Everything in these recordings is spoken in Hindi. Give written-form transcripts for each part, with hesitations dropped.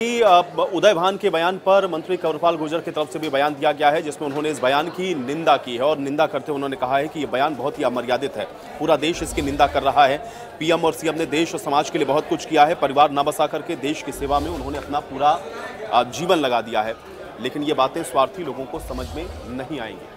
उदय भान के बयान पर मंत्री कंवरपाल गुर्जर की तरफ से भी बयान दिया गया है, जिसमें उन्होंने इस बयान की निंदा की है और निंदा करते हुए उन्होंने कहा है कि यह बयान बहुत ही अमर्यादित है। पूरा देश इसकी निंदा कर रहा है। पीएम और सीएम ने देश और समाज के लिए बहुत कुछ किया है। परिवार न बसा करके देश की सेवा में उन्होंने अपना पूरा जीवन लगा दिया है, लेकिन ये बातें स्वार्थी लोगों को समझ में नहीं आएंगी।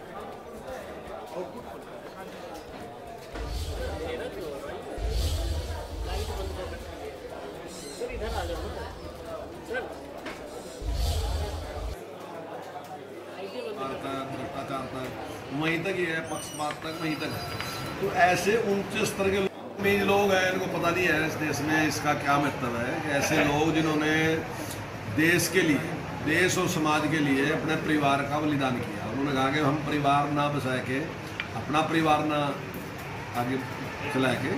भ्रष्टाचार तक वहीं तक ही है, पक्षपात तक वहीं तक है। तो ऐसे ऊंचे स्तर के लोग हैं, इनको पता नहीं है इस देश में इसका क्या महत्व है कि ऐसे लोग जिन्होंने देश के लिए, देश और समाज के लिए अपने परिवार का बलिदान किया। उन्होंने कहा कि हम परिवार ना बसा के, अपना परिवार ना आगे चला के,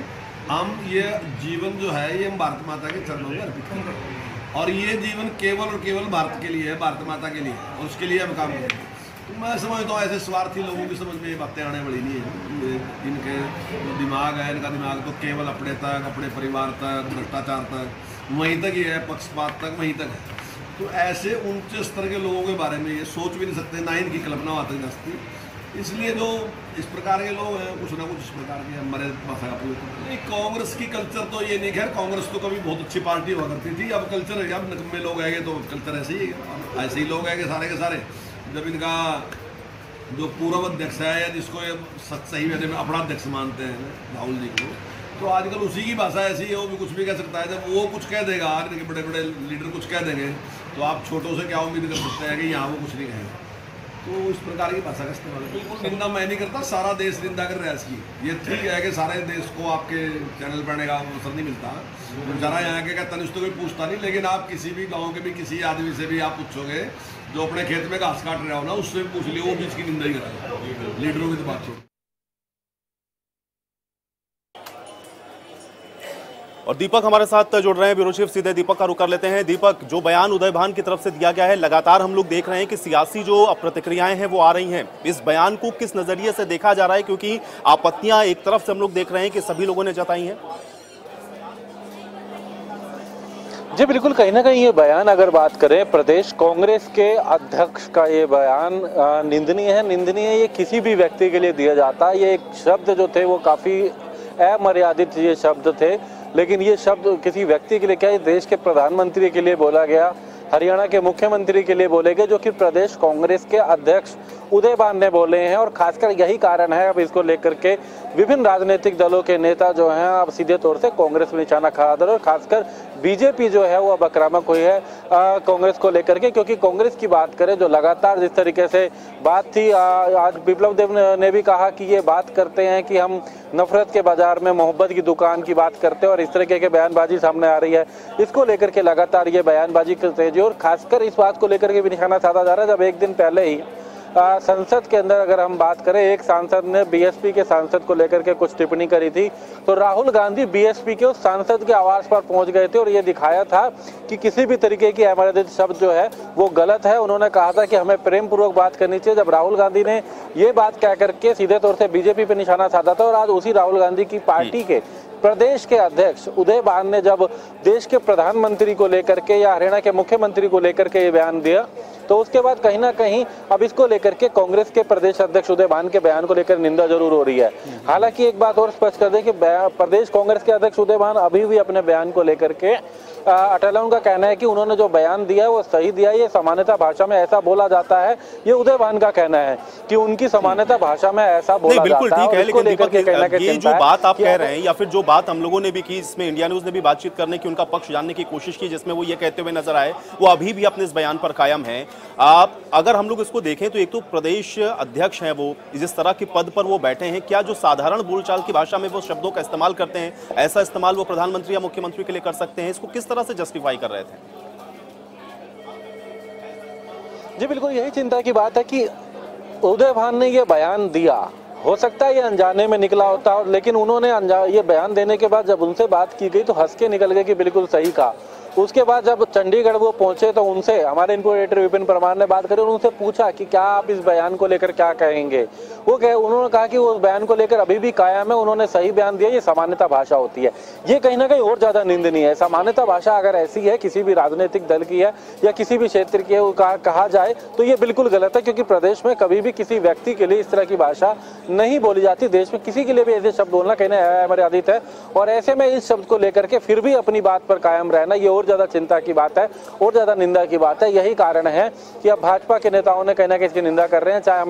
हम ये जीवन जो है ये हम भारत माता के चरणों में अर्पित करें और ये जीवन केवल और केवल भारत के लिए है, भारत माता के लिए, और उसके लिए हम काम करें। तो मैं समझता हूँ ऐसे स्वार्थी लोगों की समझ में ये बातें आने वाली नहीं है। इनके जो दिमाग है, इनका दिमाग तो केवल अपने तक, अपने परिवार तक, भ्रष्टाचार तक वहीं तक ही है, पक्षपात तक वहीं तक है। तो ऐसे ऊंचे स्तर के लोगों के बारे में ये सोच भी नहीं सकते, ना इनकी कल्पना आती जा सकती। इसलिए जो इस प्रकार के लोग हैं, कुछ ना कुछ इस प्रकार के हमारे पास नहीं। कांग्रेस की कल्चर तो ये नहीं, खैर कांग्रेस तो कभी बहुत अच्छी पार्टी हुआ करती थी। अब कल्चर है, अब निकम्मे लोग आएंगे तो कल्चर ऐसे ही है, ऐसे ही लोग आएंगे सारे के सारे। जब इनका जो पूर्व अध्यक्ष है या जिसको ये सही वजह में अपना अध्यक्ष मानते हैं राहुल जी को, तो आजकल उसी की भाषा ऐसी है, वो भी कुछ भी कह सकता है। जब वो कुछ कह देगा, इनके बड़े बड़े लीडर कुछ कह देंगे, तो आप छोटों से क्या उम्मीद कर सकते हैं कि यहाँ वो कुछ नहीं कहेंगे। तो इस प्रकार की भाषा का इस्तेमाल बिल्कुल निंदा मैं नहीं करता, सारा देश निंदा कर रहा है इसकी। ये ठीक है कि सारे देश को आपके चैनल पर आने का अवसर नहीं मिलता, बेचारा यहाँ के तनिष्ठ तो कोई पूछता नहीं, लेकिन आप किसी भी गांव के भी किसी आदमी से भी आप पूछोगे जो अपने खेत में घास काट रहा हो ना, उससे पूछ लियो, वो भी इसकी निंदा ही करेगा। लीडरों की तो बात छोड़। और दीपक हमारे साथ जुड़ रहे हैं, ब्यूरो चीफ, सीधे दीपक का रुख कर लेते हैं। दीपक, जो बयान उदय भान की तरफ से दिया गया है, लगातार हम लोग देख रहे हैं कि सियासी जो प्रतिक्रियाएं हैं वो आ रही हैं। इस बयान को किस नजरिए से देखा जा रहा है, क्योंकि आपत्तियां एक तरफ से हम लोग देख रहे हैं कि सभी लोगों ने जताई हैं। जी बिल्कुल, कहीं ना कहीं ये बयान अगर बात करें प्रदेश कांग्रेस के अध्यक्ष का, ये बयान निंदनीय है। निंदनीय ये किसी भी व्यक्ति के लिए दिया जाता है। ये एक शब्द जो थे वो काफ़ी अमर्यादित ये शब्द थे, लेकिन ये शब्द किसी व्यक्ति के लिए क्या, देश के प्रधानमंत्री के लिए बोला गया, हरियाणा के मुख्यमंत्री के लिए बोले गए, जो कि प्रदेश कांग्रेस के अध्यक्ष उदय भान ने बोले हैं। और खासकर यही कारण है अब इसको लेकर के विभिन्न राजनीतिक दलों के नेता जो हैं अब सीधे तौर से कांग्रेस में निशाना खड़ा कर, और खासकर बीजेपी जो है वो अब आक्रामक हुई है कांग्रेस को लेकर के। क्योंकि कांग्रेस की बात करें, जो लगातार जिस तरीके से बात थी, आज बिप्लब देब ने भी कहा कि ये बात करते हैं कि हम नफरत के बाजार में मोहब्बत की दुकान की बात करते हैं, और इस तरीके के बयानबाजी सामने आ रही है। इसको लेकर के लगातार ये बयानबाजी करते हैं, और खासकर इस बात को लेकर के भी निशाना साधा जा रहा है। जब एक दिन पहले ही संसद के अंदर अगर हम बात करें, एक सांसद ने बीएसपी के सांसद को लेकर के कुछ टिप्पणी करी थी, तो राहुल गांधी बीएसपी के उस सांसद के आवास पर पहुंच गए थे और ये दिखाया था कि किसी भी तरीके की अमर्यादित शब्द जो है वो गलत है। उन्होंने कहा था कि हमें प्रेम पूर्वक बात करनी चाहिए। जब राहुल गांधी ने ये बात कह करके सीधे तौर से बीजेपी पर निशाना साधा था, और आज उसी राहुल गांधी की पार्टी के प्रदेश के अध्यक्ष उदय भान ने जब देश के प्रधानमंत्री को लेकर के या हरियाणा के मुख्यमंत्री को लेकर के ये बयान दिया, तो उसके बाद कहीं ना कहीं अब इसको लेकर के कांग्रेस के प्रदेश अध्यक्ष उदय भान के बयान को लेकर निंदा जरूर हो रही है। हालांकि एक बात और स्पष्ट कर दें कि प्रदेश कांग्रेस के अध्यक्ष उदय भान अभी भी अपने बयान को लेकर के अटल है। उनका कहना है कि उन्होंने जो बयान दिया है वो सही दिया है। ये सामान्यतः भाषा में ऐसा बोला जाता है, ये उदय भान का कहना है कि उनकी सामान्यतः भाषा में ऐसा बोला जाता है। बिल्कुल ठीक है, लेकिन दीपक, ये जो बात आप कह रहे हैं या फिर जो बात हम लोगों ने भी की, इसमें इंडिया न्यूज ने भी बातचीत करने की, उनका पक्ष जानने की कोशिश की, जिसमें वो ये कहते हुए नजर आए वो अभी भी अपने इस बयान पर कायम है। आप अगर हम लोग इसको देखें तो एक तो प्रदेश अध्यक्ष हैं, वो जिस तरह के पद पर वो बैठे हैं, क्या जो साधारण बोलचाल की भाषा में वो शब्दों का इस्तेमाल करते हैं, ऐसा इस्तेमाल वो प्रधानमंत्री या मुख्यमंत्री के लिए कर सकते हैं? इसको किस तरह से जस्टिफाई कर रहे थे? जी बिल्कुल, यही चिंता की बात है कि उदय भान ने ये बयान दिया, हो सकता है ये अनजाने में निकला होता, लेकिन उन्होंने ये बयान देने के बाद जब उनसे बात की गई तो हंस के निकल गए कि बिल्कुल सही कहा। उसके बाद जब चंडीगढ़ वो पहुंचे तो उनसे हमारे इनको एडिटर विपिन परमार ने बात करी और उनसे पूछा कि क्या आप इस बयान को लेकर क्या कहेंगे। उन्होंने कहा कि वो बयान को लेकर अभी भी कायम है, उन्होंने सही बयान दिया, ये सामान्यता भाषा होती है। ये कहीं ना कहीं और ज्यादा निंदनीय है। सामान्यता भाषा अगर ऐसी है, किसी भी राजनीतिक दल की है या किसी भी क्षेत्र की है, कहा जाए तो ये बिल्कुल गलत है, क्योंकि प्रदेश में कभी भी किसी व्यक्ति के लिए इस तरह की भाषा नहीं बोली जाती। देश में किसी के लिए भी ऐसे शब्द बोलना कहीं ना अमर्यादित है, और ऐसे में इस शब्द को लेकर के फिर भी अपनी बात पर कायम रहना ये और ज्यादा चिंता की बात है, और ज्यादा निंदा की बात है। यही कारण है कि अब भाजपा के नेताओं ने कहीं ना कहीं इसकी निंदा कर रहे हैं। चाहे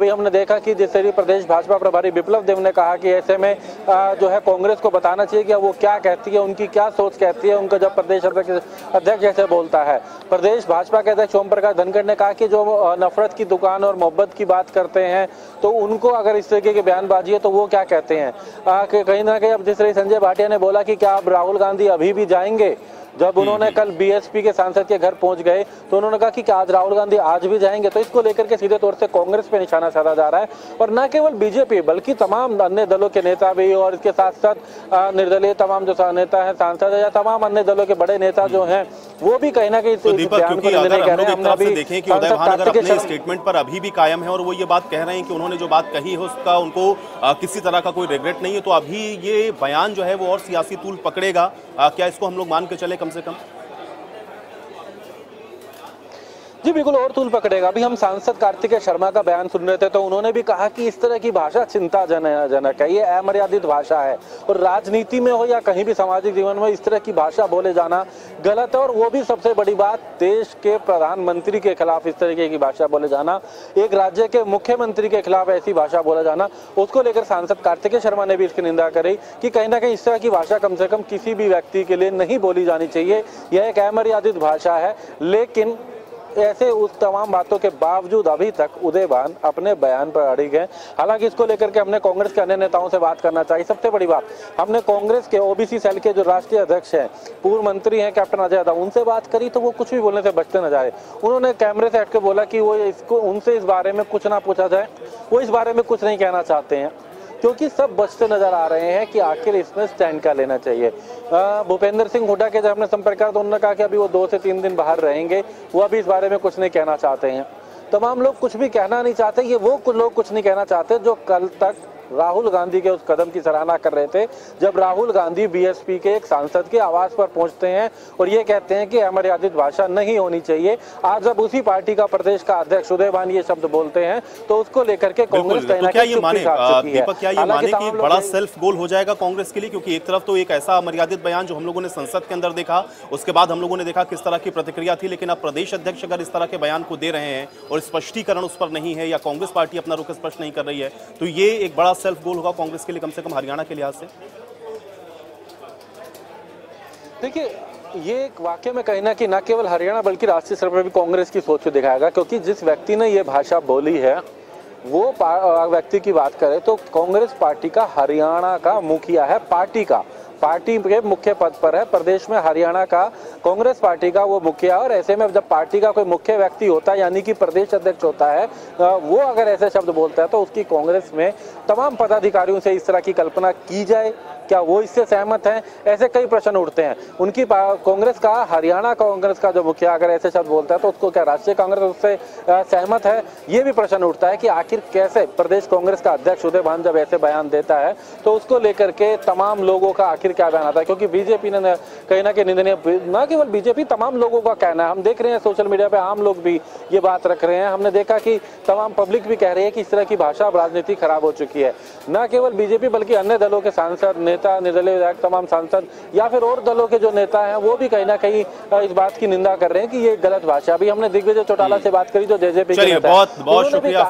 हमने देखा कि जिस तरह प्रदेश भाजपा प्रभारी विप्लव देव ने कहा कि ऐसे में जो है कांग्रेस को बताना चाहिए कि वो क्या कहती है, उनकी क्या सोच कहती है, उनका जब प्रदेश अध्यक्ष ऐसे बोलता है। प्रदेश भाजपा के अध्यक्ष ओम प्रकाश धनखड़ ने कहा कि जो नफरत की दुकान और मोहब्बत की बात करते हैं तो उनको अगर इस तरीके की बयानबाजी है तो वो क्या कहते हैं। कहीं ना कहीं अब जिस तरह संजय भाटिया ने बोला कि क्या अब राहुल गांधी अभी भी जाएंगे, जब उन्होंने कल बीएसपी के सांसद के घर पहुंच गए तो उन्होंने कहा कि क्या आज राहुल गांधी आज भी जाएंगे। तो इसको लेकर के सीधे तौर से कांग्रेस पे निशाना साधा जा रहा है, और न केवल बीजेपी बल्कि तमाम अन्य दलों के नेता भी, और इसके साथ साथ निर्दलीय तमाम जो नेता है, सांसद है, या तमाम अन्य दलों के बड़े नेता जो हैं वो भी कहीं ना कहीं देखें कि उदय भान अगर अपने स्टेटमेंट पर अभी भी कायम है और वो ये बात कह रहे हैं कि उन्होंने जो बात कही है उसका उनको किसी तरह का कोई रिग्रेट नहीं है, तो अभी ये बयान जो है वो और सियासी तूल पकड़ेगा, क्या इसको हम लोग मान के चले कम से कम? जी बिल्कुल, और तूल पकड़ेगा। अभी हम सांसद कार्तिकेय शर्मा का बयान सुन रहे थे तो उन्होंने भी कहा कि इस तरह की भाषा चिंताजनक है, ये अमर्यादित भाषा है, और राजनीति में हो या कहीं भी सामाजिक जीवन में इस तरह की भाषा बोले जाना गलत है। और वो भी सबसे बड़ी बात, देश के प्रधानमंत्री के खिलाफ इस तरीके की भाषा बोले जाना, एक राज्य के मुख्यमंत्री के खिलाफ ऐसी भाषा बोला जाना, उसको लेकर सांसद कार्तिकेय शर्मा ने भी इसकी निंदा करी कि कहीं ना कहीं इस तरह की भाषा कम से कम किसी भी व्यक्ति के लिए नहीं बोली जानी चाहिए। यह एक अमर्यादित भाषा है। लेकिन ऐसे उस तमाम बातों के बावजूद अभी तक उदय भान अपने बयान पर अड़िग हैं। हालांकि इसको लेकर के हमने कांग्रेस के अन्य नेताओं से बात करना चाहिए। सबसे बड़ी बात, हमने कांग्रेस के ओबीसी सेल के जो राष्ट्रीय अध्यक्ष हैं, पूर्व मंत्री हैं कैप्टन अजय यादव, उनसे बात करी तो वो कुछ भी बोलने से बचते न जाए। उन्होंने कैमरे से हट के बोला कि वो इसको उनसे इस बारे में कुछ ना पूछा जाए, वो इस बारे में कुछ नहीं कहना चाहते हैं, क्योंकि सब बचते नजर आ रहे हैं कि आखिर इसमें स्टैंड क्या लेना चाहिए। भूपेंद्र सिंह हुड्डा के जब हमने संपर्क किया तो उन्होंने कहा कि अभी वो 2 से 3 दिन बाहर रहेंगे, वो अभी इस बारे में कुछ नहीं कहना चाहते हैं। तमाम लोग कुछ भी कहना नहीं चाहते, ये वो लोग कुछ नहीं कहना चाहते जो कल तक राहुल गांधी के उस कदम की सराहना कर रहे थे, जब राहुल गांधी बीएसपी के एक सांसद के आवास पर पहुंचते हैं और ये कहते हैं कि अमर्यादित भाषा नहीं होनी चाहिए। आज जब उसी पार्टी का प्रदेश का अध्यक्ष उदय भान ये शब्द बोलते हैं तो उसको लेकर के कांग्रेस तो क्या ये माने दीपक, क्या ये माने कि बड़ा सेल्फ गोल हो जाएगा कांग्रेस के लिए? क्योंकि एक तरफ तो एक ऐसा अमर्यादित बयान जो हम लोगों ने संसद के अंदर देखा, उसके बाद हम लोगों ने देखा किस तरह की प्रतिक्रिया थी, लेकिन अब प्रदेश अध्यक्ष अगर इस तरह के बयान को दे रहे हैं और स्पष्टीकरण उस पर नहीं है या कांग्रेस पार्टी अपना रुख स्पष्ट नहीं कर रही है, तो ये एक बड़ा सेल्फ गोल होगा कांग्रेस के लिए, कम से कम हरियाणा के लिहाज से। देखिए, ये एक वाकई में कहीं ना कि न केवल हरियाणा बल्कि राष्ट्रीय स्तर पर भी कांग्रेस की सोच को दिखाएगा, क्योंकि जिस व्यक्ति ने ये भाषा बोली है वो व्यक्ति की बात करें तो कांग्रेस पार्टी का हरियाणा का मुखिया है, पार्टी के मुख्य पद पर है प्रदेश में हरियाणा का कांग्रेस पार्टी का वो मुखिया। और ऐसे में जब पार्टी का कोई मुख्य व्यक्ति होता है यानी कि प्रदेश अध्यक्ष होता है, वो अगर ऐसे शब्द बोलता है तो उसकी कांग्रेस में तमाम पदाधिकारियों से इस तरह की कल्पना की जाए, क्या वो इससे सहमत हैं? ऐसे कई प्रश्न उठते हैं। उनकी कांग्रेस का, हरियाणा कांग्रेस का जो मुखिया अगर ऐसे शब्द बोलता है तो उसको क्या राष्ट्रीय कांग्रेस उससे सहमत है? ये भी प्रश्न उठता है कि आखिर कैसे प्रदेश कांग्रेस का अध्यक्ष उदय भान जब ऐसे बयान देता है तो उसको लेकर के तमाम लोगों का आखिर क्या बयान आता है, क्योंकि बीजेपी ने कहीं ना कहीं निंदनीय, न केवल बीजेपी तमाम लोगों का कहना है, हम देख रहे हैं सोशल मीडिया पे आम लोग भी ये बात रख रहे हैं। हमने देखा कि तमाम पब्लिक भी कह रही है कि इस तरह की भाषा राजनीति खराब हो चुकी है। न केवल बीजेपी बल्कि अन्य दलों के सांसद, नेता, निर्दलीय विधायक, तमाम सांसद या फिर और दलों के जो नेता हैं वो भी कहीं ना कहीं इस बात की निंदा कर रहे हैं कि ये गलत भाषा। अभी हमने दिग्विजय चौटाला से बात करी जो जेजेपी के नेता हैं, बहुत शुक्रिया।